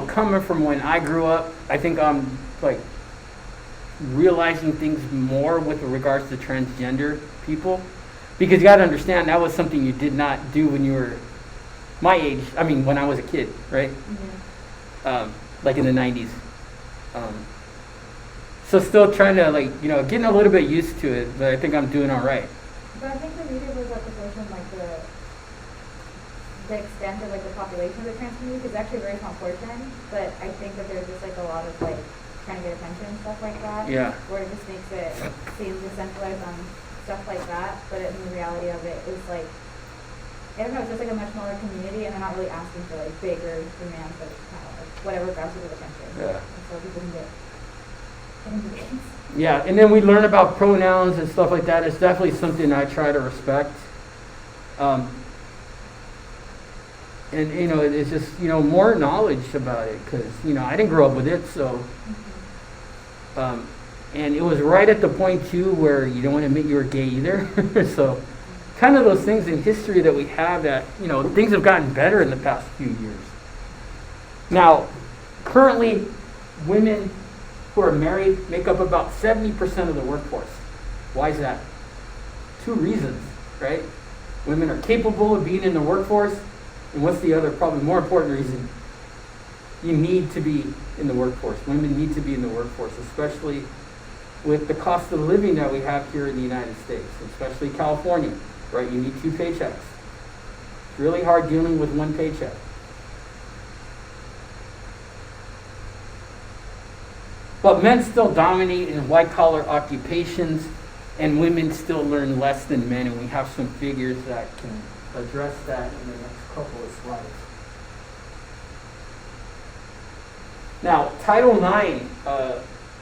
coming from when I grew up, I think I'm like realizing things more with regards to transgender people, because you got to understand that was something you did not do when you were my age. I mean, when I was a kid, right? Like in the 90s. So still trying to getting a little bit used to it, but I think I'm doing all right. But I think the media was like pushing like the extent of like the population of the trans community is actually a very small portion, but I think that there's just like a lot of like trying to get attention and stuff like that. Yeah. Where it just makes it seem decentralized on stuff like that, but in the reality of it is like, I don't know, it's just like a much smaller community, and they're not really asking for like bigger demands, but it's kind of like whatever grabs people's attention. Yeah. And so people can get engaged. Yeah, and then we learn about pronouns and stuff like that. It's definitely something I try to respect. And it's just more knowledge about it, because I didn't grow up with it, so and it was right at the point too where you don't want to admit you were gay either. So kind of those things in history that we have that things have gotten better in the past few years. Now, currently, women who are married make up about 70% of the workforce. Why is that? 2 reasons, right? Women are capable of being in the workforce. And what's the other, probably more important reason? You need to be in the workforce. Women need to be in the workforce, especially with the cost of living that we have here in the United States, especially California, right? You need 2 paychecks. It's really hard dealing with 1 paycheck. But men still dominate in white-collar occupations, and women still learn less than men, and we have some figures that can address that in the next couple of slides. Now, Title IX,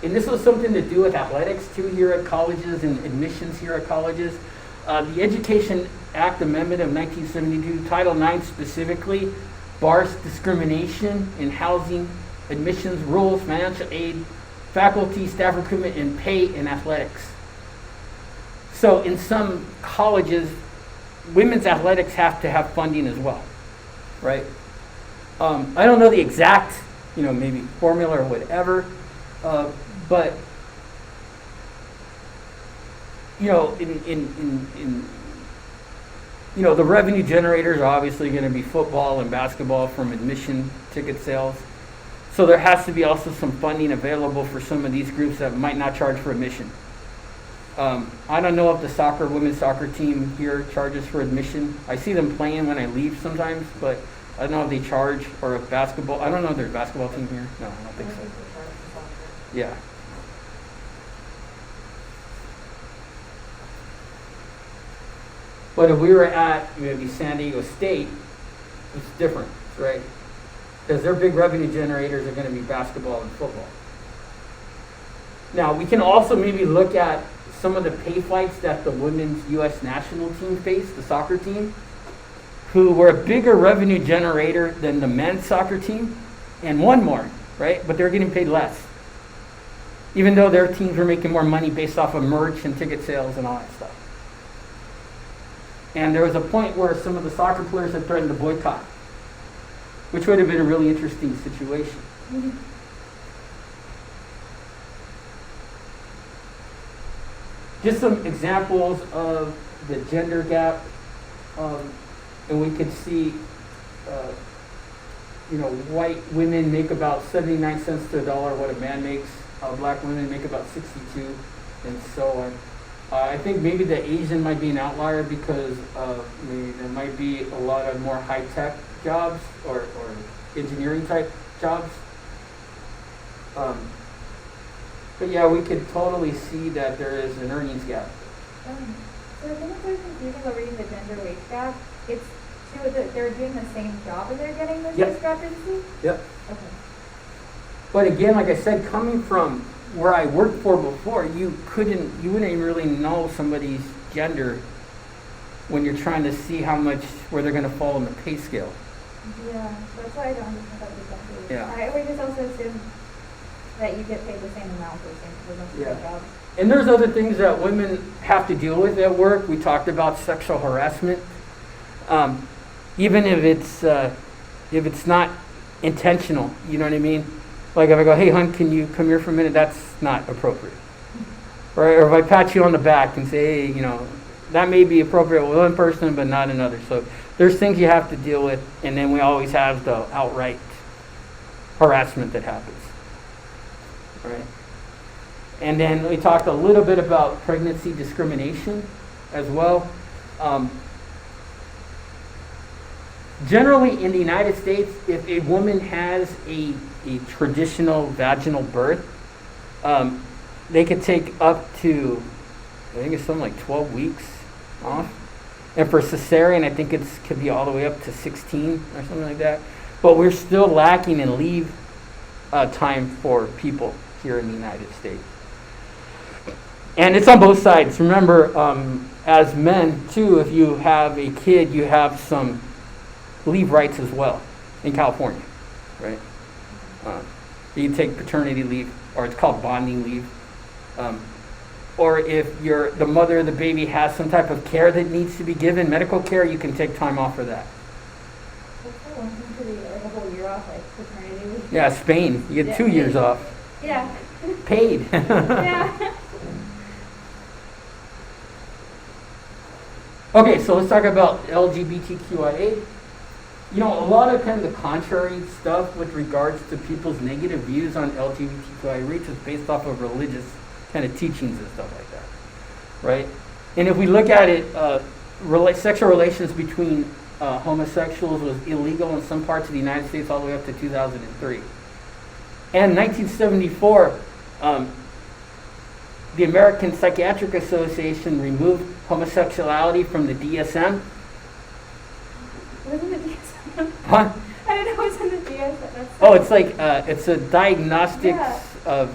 and this was something to do with athletics too here at colleges and admissions here at colleges. The Education Act Amendment of 1972, Title IX specifically, bars discrimination in housing, admissions rules, financial aid, faculty, staff recruitment, and pay in athletics. So in some colleges, women's athletics have to have funding as well, right? I don't know the exact, maybe formula or whatever, but the revenue generators are obviously going to be football and basketball from admission ticket sales. So there has to be also some funding available for some of these groups that might not charge for admission. I don't know if the women's soccer team here charges for admission. I see them playing when I leave sometimes, but I don't know if they charge, or if basketball, I don't know if there's a basketball team here. No, I don't think so. Yeah. But if we were at maybe San Diego State, it's different, right? Because their big revenue generators are going to be basketball and football. Now, we can also maybe look at some of the pay fights that the women's U.S. national team faced, the soccer team, who were a bigger revenue generator than the men's soccer team, and won more, right? But they're getting paid less. Even though their teams were making more money based off of merch and ticket sales and all that stuff. And there was a point where some of the soccer players had threatened to boycott, which would have been a really interesting situation. Just some examples of the gender gap, and we could see, white women make about 79 cents to a dollar what a man makes. Black women make about 62, and so on. I think maybe the Asian might be an outlier because maybe there might be a lot of more high-tech jobs or engineering type jobs. But yeah, we could totally see that there is an earnings gap. So I think if there's confusion about reading the gender wage gap, it's true that they're doing the same job and they're getting this Yep. discrepancy? Yep. Okay. But again, like I said, coming from where I worked for before, you wouldn't even really know somebody's gender when you're trying to see where they're going to fall in the pay scale. Yeah, that's why I don't understand about the gender wage. Yeah. I always just also assume that you get paid the same amount for most of the Yeah. jobs. And there's other things that women have to deal with at work. We talked about sexual harassment. Even if it's not intentional, you know what I mean? Like if I go, hey, hon, can you come here for a minute? That's not appropriate. Right? Or if I pat you on the back and say, hey, that may be appropriate with one person, but not another. So there's things you have to deal with, and then we always have the outright harassment that happens. Right? And then we talked a little bit about pregnancy discrimination as well. Generally, in the United States, if a woman has a traditional vaginal birth, they could take up to, I think it's something like 12 weeks off. And for cesarean, I think it could be all the way up to 16 or something like that. But we're still lacking in leave time for people here in the United States. And it's on both sides. Remember, as men, too, if you have a kid, you have some leave rights as well in California, right? You can take paternity leave, or it's called bonding leave. Or if the mother of the baby has some type of care that needs to be given, medical care, you can take time off for that. What's the one thing to be like a whole year off, like paternity leave? Yeah, Spain, you get 2 years off. Yeah. Paid. Yeah. Okay, so let's talk about LGBTQIA. A lot of kind of the contrary stuff with regards to people's negative views on LGBTQIA rates is based off of religious kind of teachings and stuff like that, right? And if we look at it, sexual relations between homosexuals was illegal in some parts of the United States all the way up to 2003. And in 1974, the American Psychiatric Association removed homosexuality from the DSM. Wasn't it DSM? Huh? I didn't know it was in the DSM. That's Oh, it's like, it's a diagnostics Yeah. of,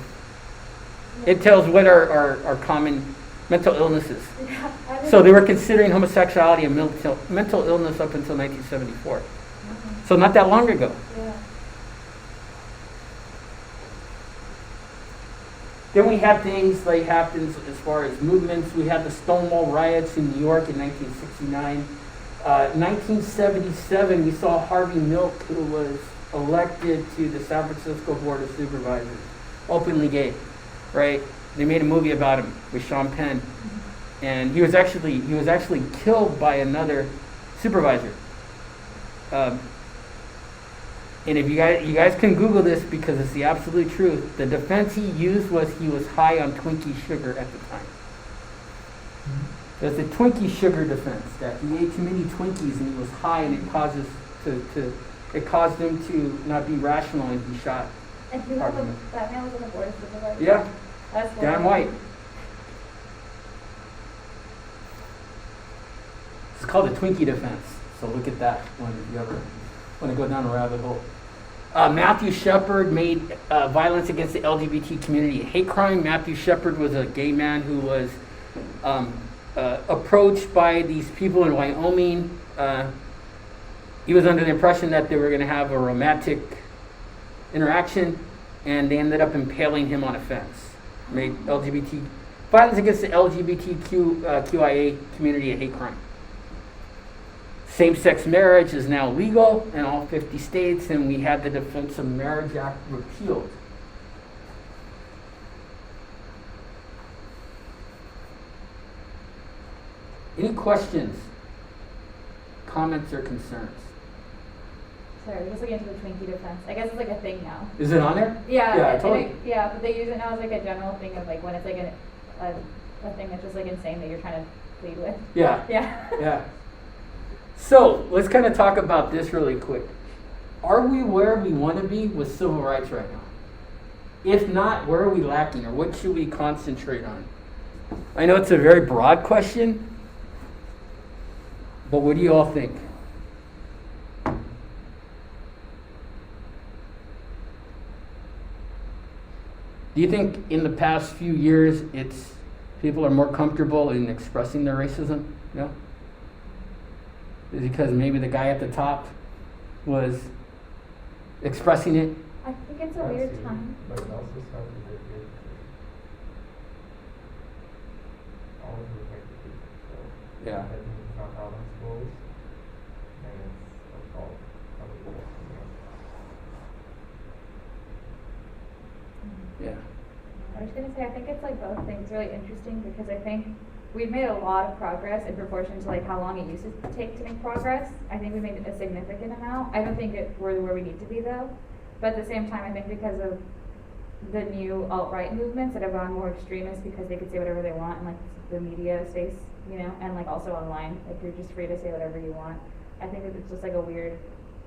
it tells what are common mental illnesses. Yeah, I didn't So they were considering homosexuality a mental illness up until 1974. So not that long ago. Yeah. Then we had things like happens as far as movements. We had the Stonewall riots in New York in 1969. 1977, we saw Harvey Milk, who was elected to the San Francisco Board of Supervisors, openly gay, right? They made a movie about him with Sean Penn, and he was actually killed by another supervisor. And if you guys can Google this because it's the absolute truth. The defense he used was he was high on Twinkie sugar at the time. There's a Twinkie sugar defense that he ate too many Twinkies and he was high and it caused him to not be rational and he shot. And who was that man was on the board of supervisors? Yeah, That's Dan horrible. White. It's called a Twinkie defense. So look at that when you ever want to go down a rabbit hole. Matthew Shepard made violence against the LGBT community a hate crime. Matthew Shepard was a gay man who was approached by these people in Wyoming. He was under the impression that they were going to have a romantic interaction, and they ended up impaling him on a fence. Made violence against the LGBTQIA community a hate crime. Same-sex marriage is now legal in all 50 states, and we had the Defense of Marriage Act repealed. Any questions, comments, or concerns? Sorry, we're just looking into the Twinkie defense. I guess it's like a thing now. Is it on there? Yeah, Yeah, and totally. yeah, but they use it now as like a general thing of like when it's like a thing that's just like insane that you're trying to plead with. Yeah. Yeah. Yeah. So let's kind of talk about this really quick. Are we where we want to be with civil rights right now? If not, where are we lacking, or what should we concentrate on? I know it's a very broad question, but what do you all think? Do you think in the past few years people are more comfortable in expressing their racism? No? Is it because maybe the guy at the top was expressing it? I think it's a weird time. But it also started with it. All of the affected people. So Yeah. that means it's not out in schools. And it's all public schools. Yeah. I was gonna say, I think it's like both things really interesting because I think we've made a lot of progress in proportion to like how long it used to take to make progress. I think we made a significant amount. I don't think we're where we need to be though. But at the same time, I think because of the new alt-right movements that have gone more extremist because they could say whatever they want in like the media space, you know, and like also online, like you're just free to say whatever you want. I think that it's just like a weird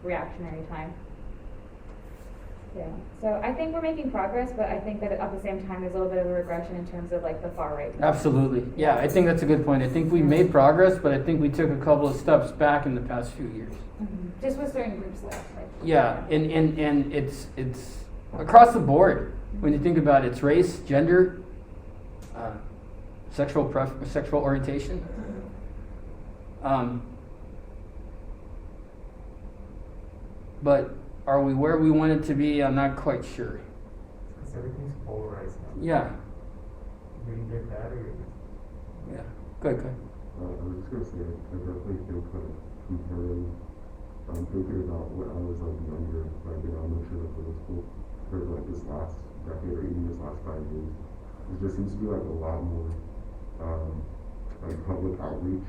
reactionary time. Yeah, so I think we're making progress, but I think that at the same time, there's a little bit of a regression in terms of like the far right. Absolutely. Yeah, I think that's a good point. I think we made progress, but I think we took a couple of steps back in the past few years. Mm-hmm. Just with certain groups though. Like, Yeah, and it's across the board. When you think about it, it's race, gender, sexual orientation. But are we where we want it to be? I'm not quite sure. Because everything's polarized now. Yeah, Do you get that or? yeah. Good. I was just gonna say, I definitely think like comparing, I'm thinking about when I was like younger, like in elementary or middle school, for like this last decade or even this last 5 years, there just seems to be like a lot more, like public outreach,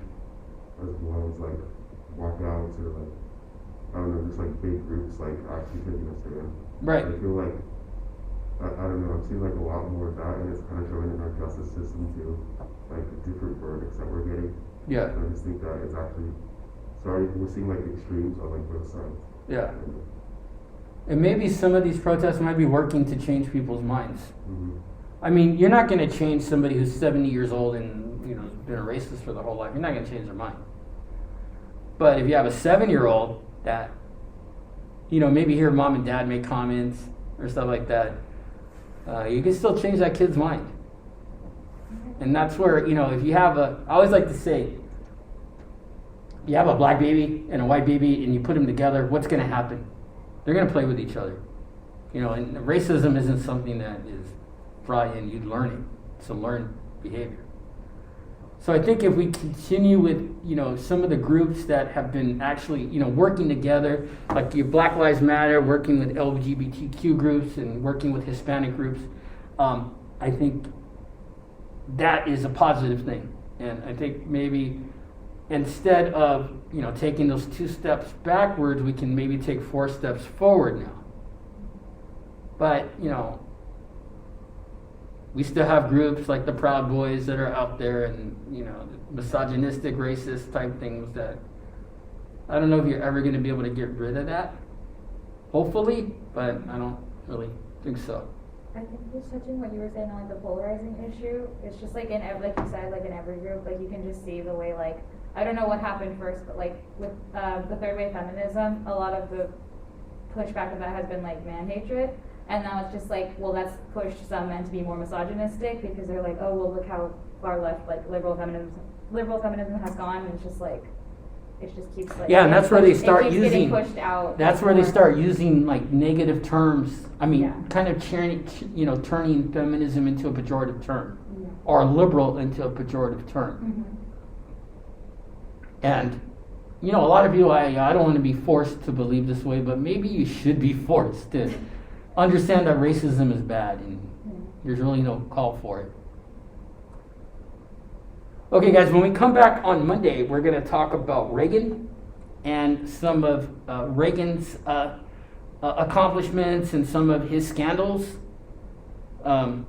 as well as like walkouts or like, I don't know, just like big groups like actually taking a stand. Right. I feel like, I don't know, I'm seeing like a lot more of that, and it's kind of showing in our justice system too, like the different verdicts that we're getting. Yeah, And I just think that it's actually, we're seeing like extremes on like both sides. yeah. And maybe some of these protests might be working to change people's minds. Mm-hmm. I mean, you're not going to change somebody who's 70 years old and has been a racist for their whole life. You're not going to change their mind. But if you have a 7-year-old that, maybe hear mom and dad make comments or stuff like that, you can still change that kid's mind. And that's where, if you have I always like to say, you have a black baby and a white baby and you put them together, what's going to happen? They're going to play with each other. And racism isn't something that is brought in, you learn it. It's a learned behavior. So I think if we continue with, some of the groups that have been actually, working together, like your Black Lives Matter, working with LGBTQ groups and working with Hispanic groups, I think that is a positive thing. And I think maybe instead of, taking those 2 steps backwards, we can maybe take 4 steps forward now. But, we still have groups like the Proud Boys that are out there, and you know, misogynistic, racist type things that I don't know if you're ever going to be able to get rid of that. Hopefully, but I don't really think so. I think just touching what you were saying on like the polarizing issue, it's just like in every, like you said, like in every group, like you can just see the way like, I don't know what happened first, but like with the third wave feminism, a lot of the pushback of that has been like man hatred. And now it's just like, well, that's pushed some men to be more misogynistic because they're like, oh, well, look how far left like liberal feminism has gone, and it's just like, it just keeps like, Yeah, and that's where they start it keeps getting using. pushed out. That's where they more. start using like negative terms. I mean, Yeah. kind of turning feminism into a pejorative term, Yeah. or liberal into a pejorative term. Mhm. And you know, a lot of you, I don't want to be forced to believe this way, but maybe you should be forced to understand that racism is bad, and there's really no call for it. Okay, guys, when we come back on Monday, we're going to talk about Reagan and some of Reagan's accomplishments and some of his scandals. I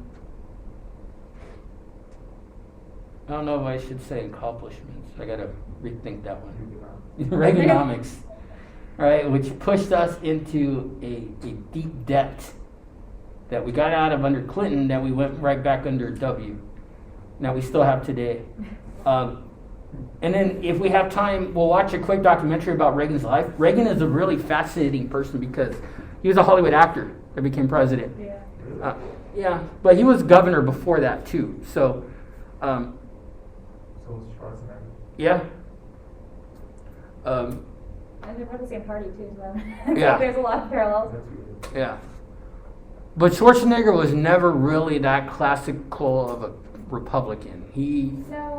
don't know if I should say accomplishments. I got to rethink that one. Reaganomics, right, which pushed us into a deep debt that we got out of under Clinton, that we went right back under W. Now we still have today. And then if we have time, we'll watch a quick documentary about Reagan's life. Reagan is a really fascinating person because he was a Hollywood actor that became president. Yeah. Yeah, but he was governor before that too. So, So was Schwarzenegger. yeah. And they're part of the same party too, so Yeah. there's a lot of parallels. That's weird. Yeah. But Schwarzenegger was never really that classical of a Republican. He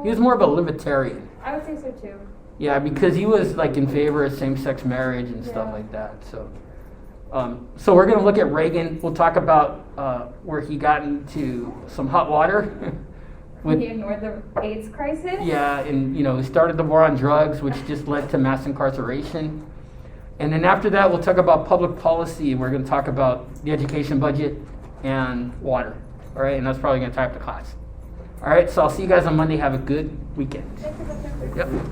was more of a libertarian. I would say so too. Yeah, because he was like in favor of same-sex marriage and stuff Yeah. like that. So we're gonna look at Reagan. We'll talk about where he got into some hot water. He ignored the AIDS crisis. Yeah, and you know, he started the war on drugs, which just led to mass incarceration. And then after that, we'll talk about public policy. We're going to talk about the education budget and water. All right, and that's probably going to tie up the class. All right, so I'll see you guys on Monday. Have a good weekend. Thank you, Dr. Yep.